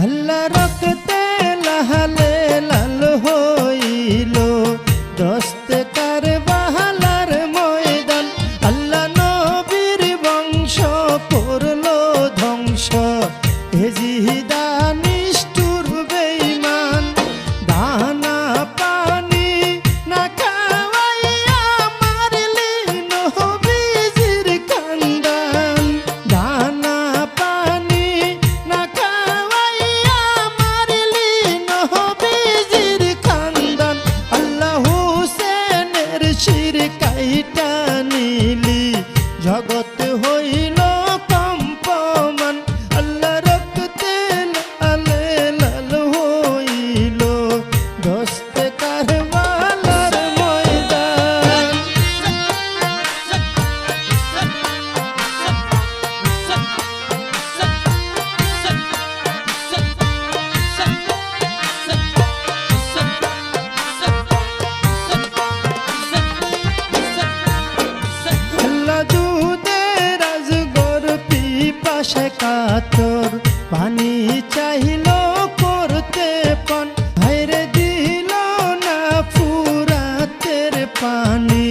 আল্লাহ রক্তে লাহালে লাল হইল দস্তে কারবালার ময়দান। আল্লাহ নবীর বংশ করল ধ্বংস এ জিহিদা নিষ্ঠুর বেঈমান। দানা পানি না খাওয়াইয়া মারলি নবীজির খানদান। দানা পানি না খাওয়াইয়া মারলি নবীজির খানদান। আল্লাহ হুসেনের শির কাইটা নিলি জগৎ হইল কম্পমান। আল্লাহ রক্তে লালে লাল হইল দস্তে কারবালার ময়দান। আল্লাহ দুধের আজগর পিপাসে কাতর পানি চাইল করতে পান। ভাইরে দিল না ফুরাতের পানি